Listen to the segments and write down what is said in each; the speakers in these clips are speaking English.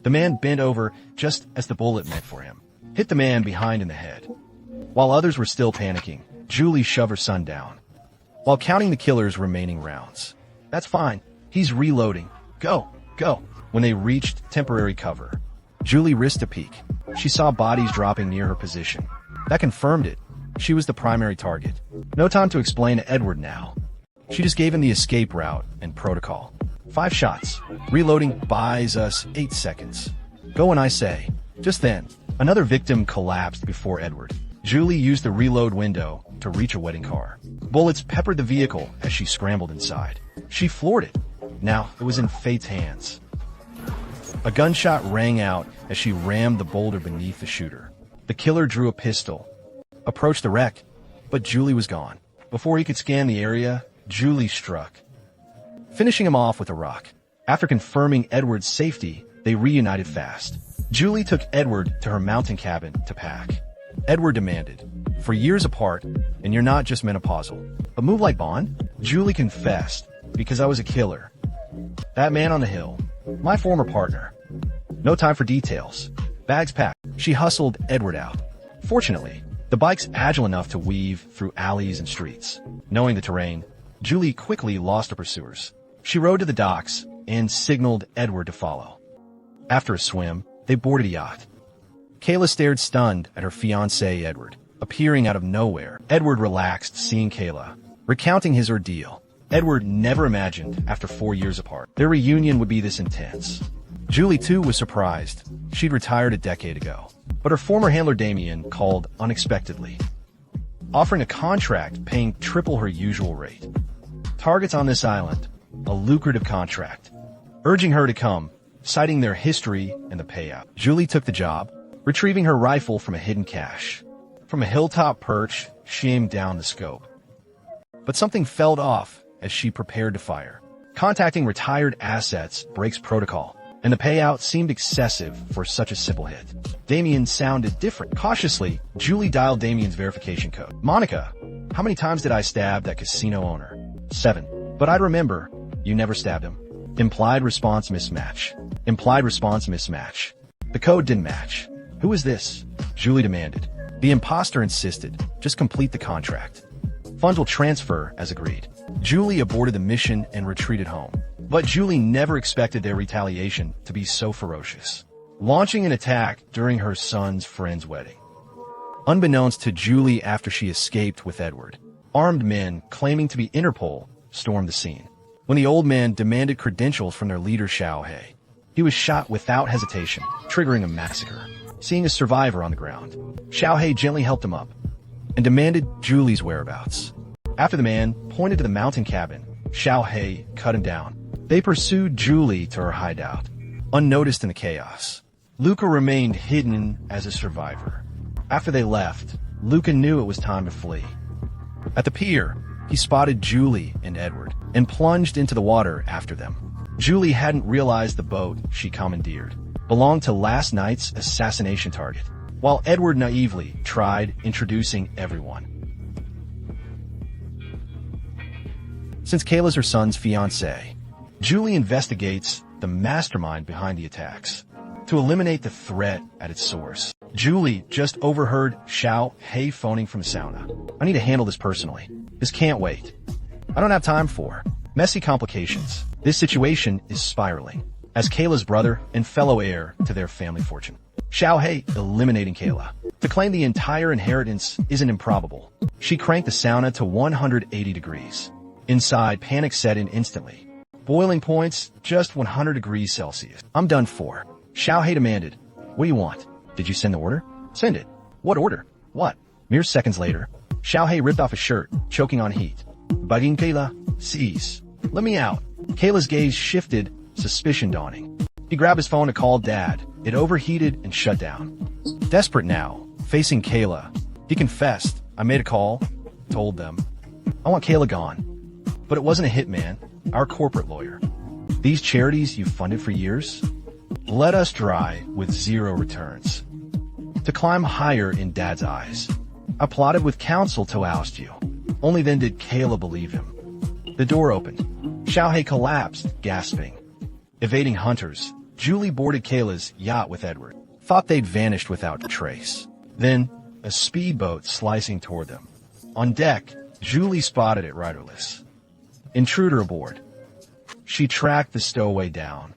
The man bent over just as the bullet meant for him, hit the man behind in the head. While others were still panicking, Julie shoved her son down, while counting the killer's remaining rounds. That's fine. He's reloading. Go, go. When they reached temporary cover, Julie risked a peek. She saw bodies dropping near her position. That confirmed it. She was the primary target. No time to explain to Edward now. She just gave him the escape route and protocol. 5 shots. Reloading buys us 8 seconds. Go when I say. Just then, another victim collapsed before Edward. Julie used the reload window to reach a waiting car. Bullets peppered the vehicle as she scrambled inside. She floored it. Now it was in Fate's hands. A gunshot rang out as she rammed the boulder beneath the shooter. The killer drew a pistol, approached the wreck, but Julie was gone. Before he could scan the area, Julie struck, finishing him off with a rock. After confirming Edward's safety, they reunited fast. Julie took Edward to her mountain cabin to pack. Edward demanded, "For years apart, and you're not just menopausal. A move like Bond?" Julie confessed, "Because I was a killer. That man on the hill, my former partner. No time for details. Bags packed." She hustled Edward out. Fortunately, the bike's agile enough to weave through alleys and streets. Knowing the terrain, Julie quickly lost her pursuers. She rode to the docks and signaled Edward to follow. After a swim, they boarded a yacht. Kayla stared stunned at her fiancé, Edward, appearing out of nowhere. Edward relaxed seeing Kayla, recounting his ordeal. Edward never imagined, after 4 years apart, their reunion would be this intense. Julie, too, was surprised. She'd retired a decade ago. But her former handler Damien called unexpectedly, offering a contract paying triple her usual rate. Targets on this island, a lucrative contract, urging her to come, citing their history and the payout. Julie took the job, retrieving her rifle from a hidden cache. From a hilltop perch, she aimed down the scope. But something fell off as she prepared to fire. Contacting retired assets breaks protocol, and the payout seemed excessive for such a simple hit. Damien sounded different. Cautiously, Julie dialed Damien's verification code. "Monica, how many times did I stab that casino owner?" 7. "But I'd remember. You never stabbed him." Implied response mismatch. Implied response mismatch. The code didn't match. "Who is this?" Julie demanded. The imposter insisted. "Just complete the contract. Funds will transfer as agreed." Julie aborted the mission and retreated home. But Julie never expected their retaliation to be so ferocious, launching an attack during her son's friend's wedding. Unbeknownst to Julie, after she escaped with Edward, armed men claiming to be Interpol stormed the scene. When the old man demanded credentials from their leader Xiaohei, he was shot without hesitation, triggering a massacre. Seeing a survivor on the ground, Xiaohei gently helped him up and demanded Julie's whereabouts. After the man pointed to the mountain cabin, Xiaohei cut him down. They pursued Julie to her hideout, unnoticed in the chaos. Luca remained hidden as a survivor. After they left, Luca knew it was time to flee. At the pier, he spotted Julie and Edward and plunged into the water after them. Julie hadn't realized the boat she commandeered belonged to last night's assassination target, while Edward naively tried introducing everyone. Since Kayla's her son's fiancée, Julie investigates the mastermind behind the attacks to eliminate the threat at its source. Julie just overheard Xiaohei phoning from a sauna. "I need to handle this personally. This can't wait. I don't have time for messy complications. This situation is spiraling." As Kayla's brother and fellow heir to their family fortune, Xiaohei eliminating Kayla to claim the entire inheritance isn't improbable. She cranked the sauna to 180 degrees. Inside, panic set in instantly. Boiling points, just 100 degrees Celsius. "I'm done for," Xiaohei demanded. "What do you want? Did you send the order?" "Send it." "What order? What?" Mere seconds later, Xiaohei ripped off his shirt, choking on heat. "Bugging Kayla? Cease. Let me out." Kayla's gaze shifted, suspicion dawning. He grabbed his phone to call Dad. It overheated and shut down. Desperate now, facing Kayla, he confessed, "I made a call, told them. I want Kayla gone. But it wasn't a hitman, our corporate lawyer. These charities you've funded for years let us dry with 0 returns. To climb higher in Dad's eyes, I plotted with counsel to oust you. Only then did Kayla believe him." The door opened. Xiaohei collapsed, gasping. Evading hunters, Julie boarded Kayla's yacht with Edward. Thought they'd vanished without trace. Then, a speedboat slicing toward them. On deck, Julie spotted it riderless. Intruder aboard. She tracked the stowaway down.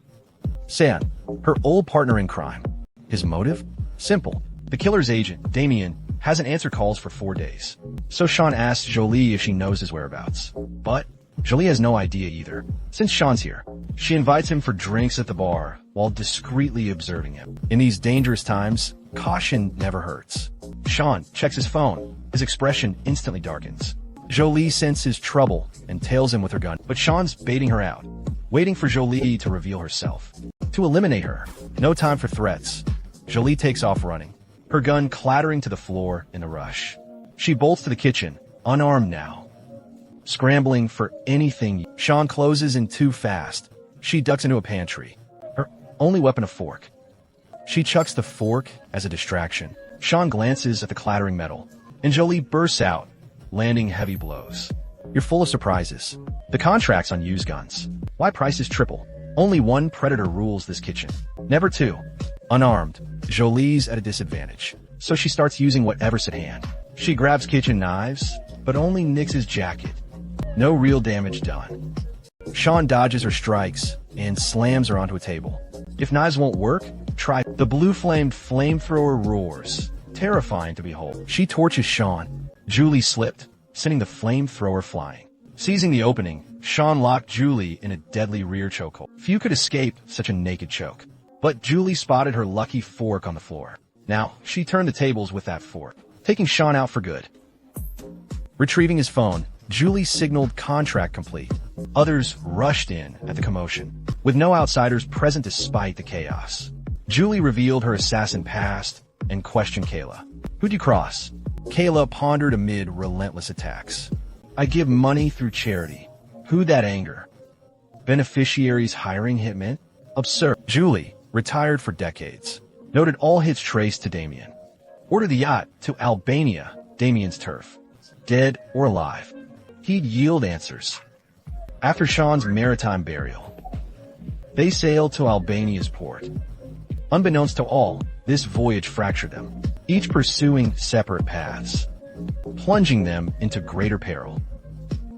San, her old partner in crime. His motive? Simple. The killer's agent, Damien, hasn't answered calls for 4 days. So Sean asks Jolie if she knows his whereabouts. But Jolie has no idea either. Since Sean's here, she invites him for drinks at the bar while discreetly observing him. In these dangerous times, caution never hurts. Sean checks his phone. His expression instantly darkens. Jolie senses trouble and tails him with her gun, but Sean's baiting her out, waiting for Jolie to reveal herself. To eliminate her, no time for threats. Jolie takes off running, her gun clattering to the floor in a rush. She bolts to the kitchen, unarmed now, scrambling for anything. Sean closes in too fast. She ducks into a pantry, her only weapon a fork. She chucks the fork as a distraction. Sean glances at the clattering metal, and Jolie bursts out, landing heavy blows. You're full of surprises. The contract's on used guns. Why prices triple? Only one predator rules this kitchen, never two. Unarmed, Jolie's at a disadvantage, so she starts using whatever's at hand. She grabs kitchen knives, but only nicks his jacket. No real damage done. Sean dodges her strikes and slams her onto a table. If knives won't work, try. The blue-flamed flamethrower roars, terrifying to behold. She torches Sean. Julie slipped, sending the flamethrower flying. Seizing the opening, Sean locked Julie in a deadly rear chokehold. Few could escape such a naked choke. But Julie spotted her lucky fork on the floor. Now, she turned the tables with that fork, taking Sean out for good. Retrieving his phone, Julie signaled contract complete. Others rushed in at the commotion, with no outsiders present despite the chaos. Julie revealed her assassin past and questioned Kayla. Who'd you cross? Kayla pondered amid relentless attacks. I give money through charity. Who'd that anger? Beneficiaries hiring hitmen? Absurd. Julie, retired for decades, noted all hits traced to Damien. Ordered the yacht to Albania, Damien's turf. Dead or alive, he'd yield answers. After Sean's maritime burial, they sailed to Albania's port. Unbeknownst to all, this voyage fractured them, each pursuing separate paths, plunging them into greater peril.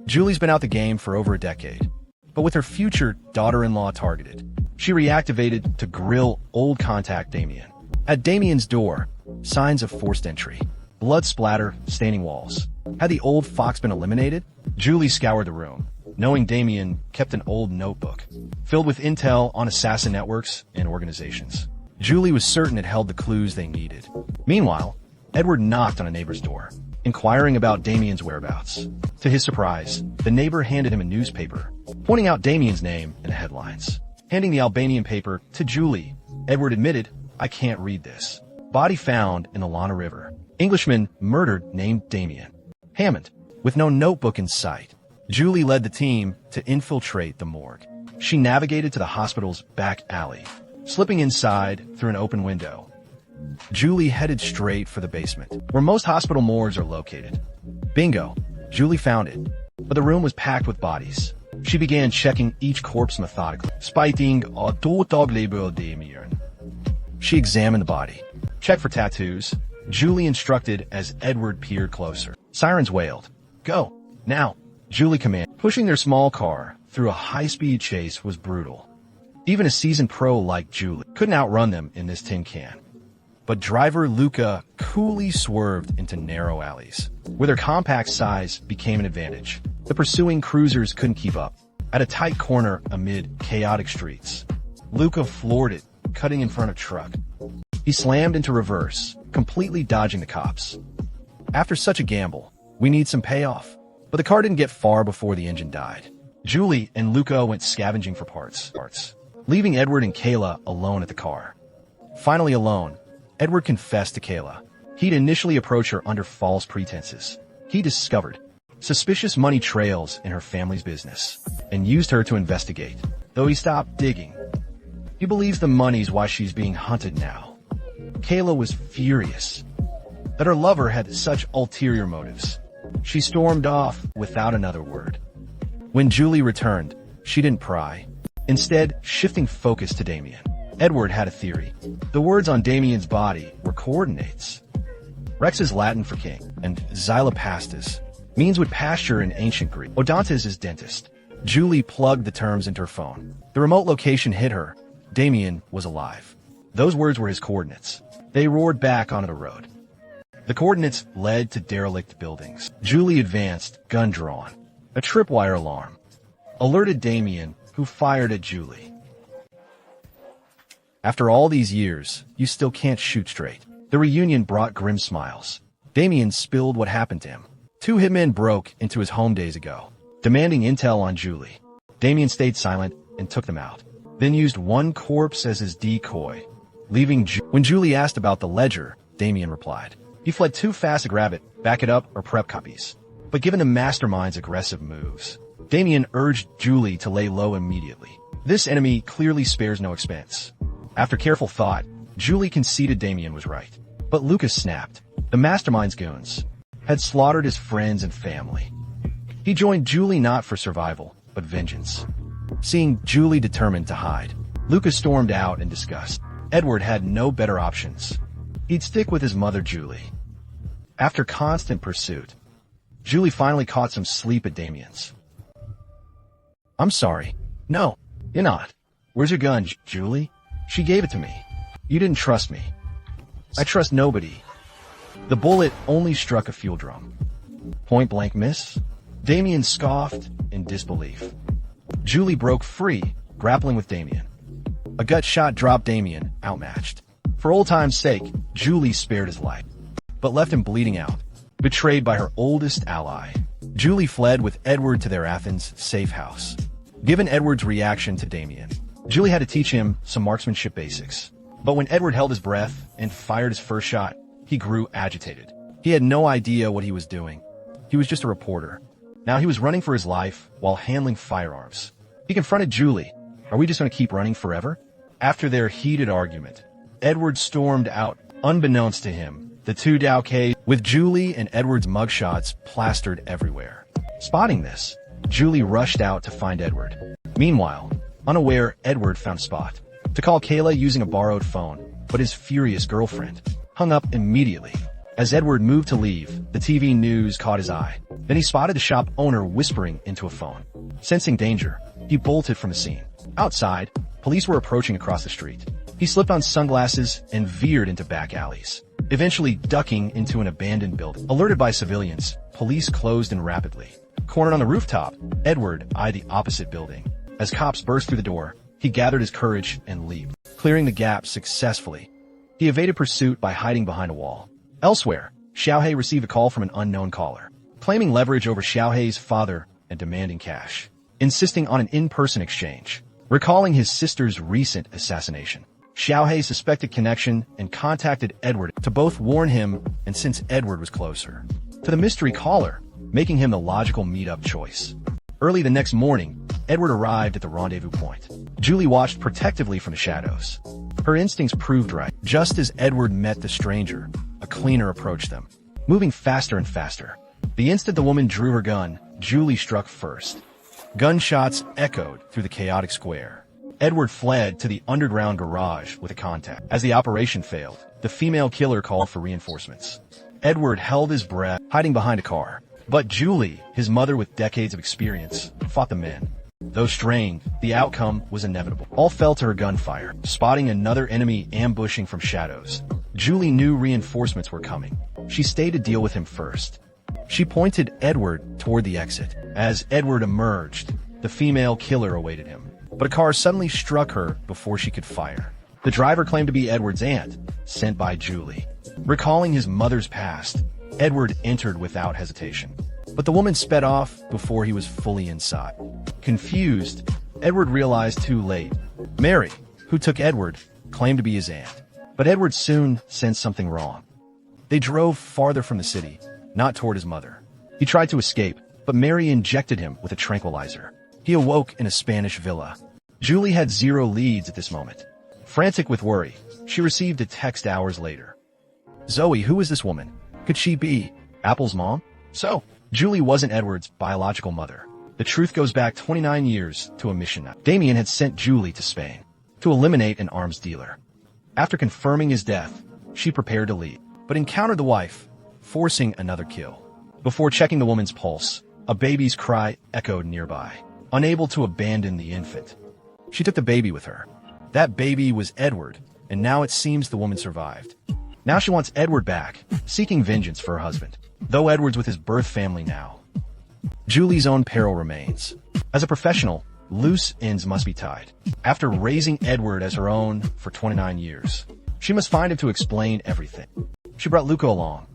Julie's been out the game for over a decade, but with her future daughter-in-law targeted, she reactivated to grill old contact Damien. At Damien's door, signs of forced entry, blood splatter, staining walls. Had the old fox been eliminated? Julie scoured the room, knowing Damien kept an old notebook filled with intel on assassin networks and organizations. Julie was certain it held the clues they needed. Meanwhile, Edward knocked on a neighbor's door, inquiring about Damien's whereabouts. To his surprise, the neighbor handed him a newspaper, pointing out Damien's name in the headlines. Handing the Albanian paper to Julie, Edward admitted, I can't read this. Body found in the Lana River. Englishman murdered named Damien. Hammond, with no notebook in sight. Julie led the team to infiltrate the morgue. She navigated to the hospital's back alley, slipping inside through an open window. Julie headed straight for the basement, where most hospital morgues are located. Bingo, Julie found it, but the room was packed with bodies. She began checking each corpse methodically. Spiting a dödliga Damien. She examined the body, checked for tattoos. Julie instructed as Edward peered closer. Sirens wailed. Go, now, Julie commanded. Pushing their small car through a high-speed chase was brutal. Even a seasoned pro like Julie couldn't outrun them in this tin can. But driver Luca coolly swerved into narrow alleys, where their compact size became an advantage. The pursuing cruisers couldn't keep up. At a tight corner amid chaotic streets, Luca floored it, cutting in front of a truck. He slammed into reverse, completely dodging the cops. After such a gamble, we need some payoff. But the car didn't get far before the engine died. Julie and Luca went scavenging for parts, leaving Edward and Kayla alone at the car. Finally alone, Edward confessed to Kayla. He'd initially approached her under false pretenses. He discovered suspicious money trails in her family's business and used her to investigate, though he stopped digging. He believes the money's why she's being hunted now. Kayla was furious that her lover had such ulterior motives. She stormed off without another word. When Julie returned, she didn't pry, instead shifting focus to Damien. Edward had a theory. The words on Damien's body were coordinates. Rex is Latin for king, and xylopastis means would pasture in ancient Greek. Odontis is dentist. Julie plugged the terms into her phone. The remote location hit her. Damien was alive. Those words were his coordinates. They roared back onto the road. The coordinates led to derelict buildings. Julie advanced, gun drawn. A tripwire alarm alerted Damien, who fired at Julie. After all these years, you still can't shoot straight. The reunion brought grim smiles. Damien spilled what happened to him. 2 hitmen broke into his home days ago, demanding intel on Julie. Damien stayed silent and took them out, then used one corpse as his decoy, leaving When Julie asked about the ledger, Damien replied, "He fled too fast to grab it, back it up, or prep copies." But given the mastermind's aggressive moves, Damien urged Julie to lay low immediately. This enemy clearly spares no expense. After careful thought, Julie conceded Damien was right. But Lucas snapped. The mastermind's goons had slaughtered his friends and family. He joined Julie not for survival, but vengeance. Seeing Julie determined to hide, Lucas stormed out in disgust. Edward had no better options. He'd stick with his mother, Julie. After constant pursuit, Julie finally caught some sleep at Damien's. "I'm sorry." "No, you're not. Where's your gun, Julie?" "She gave it to me." "You didn't trust me." "I trust nobody." The bullet only struck a fuel drum. Point blank miss? Damien scoffed in disbelief. Julie broke free, grappling with Damien. A gut shot dropped Damien, outmatched. For old time's sake, Julie spared his life, but left him bleeding out, betrayed by her oldest ally. Julie fled with Edward to their Athens safe house. Given Edward's reaction to Damien, Julie had to teach him some marksmanship basics. But when Edward held his breath and fired his first shot, he grew agitated. He had no idea what he was doing. He was just a reporter. Now he was running for his life while handling firearms. He confronted Julie. "Are we just going to keep running forever?" After their heated argument, Edward stormed out. Unbeknownst to him, the 2 Dowcays, with Julie and Edward's mugshots plastered everywhere. Spotting this, Julie rushed out to find Edward. Meanwhile, unaware, Edward found a spot to call Kayla using a borrowed phone, but his furious girlfriend hung up immediately. As Edward moved to leave, the TV news caught his eye. Then he spotted the shop owner whispering into a phone. Sensing danger, he bolted from the scene. Outside, police were approaching across the street. He slipped on sunglasses and veered into back alleys, eventually ducking into an abandoned building. Alerted by civilians, police closed in rapidly. Cornered on the rooftop, Edward eyed the opposite building. As cops burst through the door, he gathered his courage and leaped, clearing the gap successfully. He evaded pursuit by hiding behind a wall. Elsewhere, Xiaohei received a call from an unknown caller, claiming leverage over Xiaohei's father and demanding cash, insisting on an in-person exchange. Recalling his sister's recent assassination, Xiaohei suspected connection and contacted Edward to both warn him, and since Edward was closer to the mystery caller, making him the logical meet-up choice. Early the next morning, Edward arrived at the rendezvous point. Julie watched protectively from the shadows. Her instincts proved right. Just as Edward met the stranger, a cleaner approached them, moving faster and faster. The instant the woman drew her gun, Julie struck first. Gunshots echoed through the chaotic square. Edward fled to the underground garage with a contact. As the operation failed, the female killer called for reinforcements. Edward held his breath, hiding behind a car. But Julie, his mother with decades of experience, fought the men. Though strained, the outcome was inevitable. All fell to her gunfire. Spotting another enemy ambushing from shadows, Julie knew reinforcements were coming. She stayed to deal with him first. She pointed Edward toward the exit. As Edward emerged, the female killer awaited him. But a car suddenly struck her before she could fire. The driver claimed to be Edward's aunt, sent by Julie. Recalling his mother's past, Edward entered without hesitation. But the woman sped off before he was fully inside. Confused, Edward realized too late. Mary, who took Edward, claimed to be his aunt. But Edward soon sensed something wrong. They drove farther from the city, not toward his mother. He tried to escape, but Mary injected him with a tranquilizer. He awoke in a Spanish villa. Julie had zero leads at this moment. Frantic with worry, she received a text hours later. Zoe, who is this woman? Could she be Apple's mom? So, Julie wasn't Edward's biological mother. The truth goes back 29 years to a mission. Damien had sent Julie to Spain to eliminate an arms dealer. After confirming his death, she prepared to leave, but encountered the wife, forcing another kill. Before checking the woman's pulse, a baby's cry echoed nearby. Unable to abandon the infant, she took the baby with her. That baby was Edward, and now it seems the woman survived. Now she wants Edward back, seeking vengeance for her husband. Though Edward's with his birth family now, Julie's own peril remains. As a professional, loose ends must be tied. After raising Edward as her own for 29 years, she must find him to explain everything. She brought Luca along.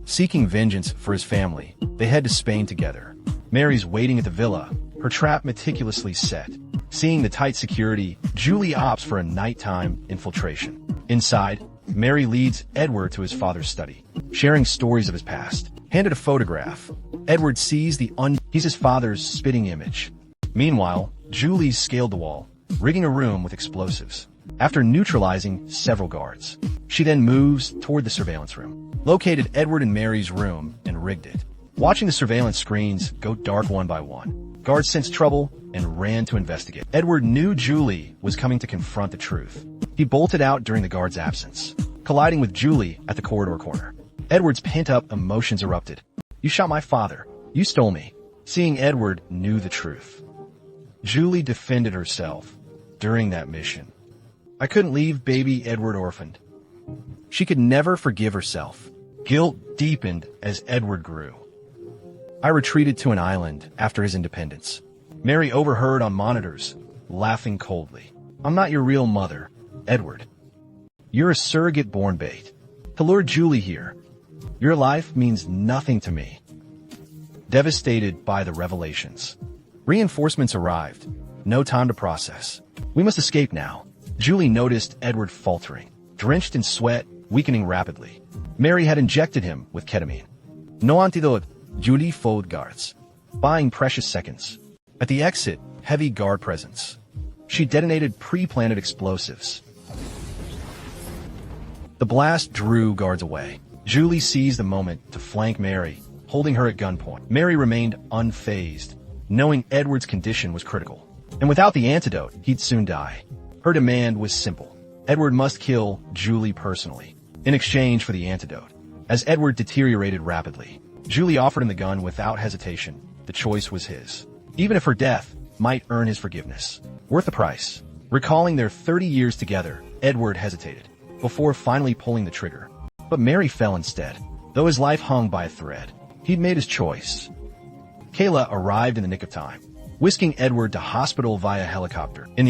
Seeking vengeance for his family, they head to Spain together. Mary's waiting at the villa, her trap meticulously set. Seeing the tight security, Julie opts for a nighttime infiltration. Inside, Mary leads Edward to his father's study, sharing stories of his past. Handed a photograph, Edward sees he's his father's spitting image. Meanwhile, Julie scaled the wall, rigging a room with explosives. After neutralizing several guards, she then moves toward the surveillance room, located Edward and Mary's room, and rigged it. Watching the surveillance screens go dark one by one, guards sensed trouble and ran to investigate. Edward knew Julie was coming to confront the truth. He bolted out during the guard's absence, colliding with Julie at the corridor corner. Edward's pent-up emotions erupted. "You shot my father. You stole me." Seeing Edward knew the truth, Julie defended herself during that mission. "I couldn't leave baby Edward orphaned." She could never forgive herself. Guilt deepened as Edward grew. "I retreated to an island after his independence." Mary overheard on monitors, laughing coldly. "I'm not your real mother, Edward. You're a surrogate-born bait to lure Julie here. Your life means nothing to me." Devastated by the revelations, reinforcements arrived. No time to process. "We must escape now." Julie noticed Edward faltering, drenched in sweat, weakening rapidly. Mary had injected him with ketamine. No antidote, Julie followed guards, buying precious seconds. At the exit, heavy guard presence. She detonated pre-planted explosives. The blast drew guards away. Julie seized the moment to flank Mary, holding her at gunpoint. Mary remained unfazed, knowing Edward's condition was critical. And without the antidote, he'd soon die. Her demand was simple. Edward must kill Julie personally, in exchange for the antidote. As Edward deteriorated rapidly, Julie offered him the gun without hesitation. The choice was his. Even if her death might earn his forgiveness. Worth the price. Recalling their 30 years together, Edward hesitated, before finally pulling the trigger. But Mary fell instead. Though his life hung by a thread, he'd made his choice. Kayla arrived in the nick of time, whisking Edward to hospital via helicopter. In the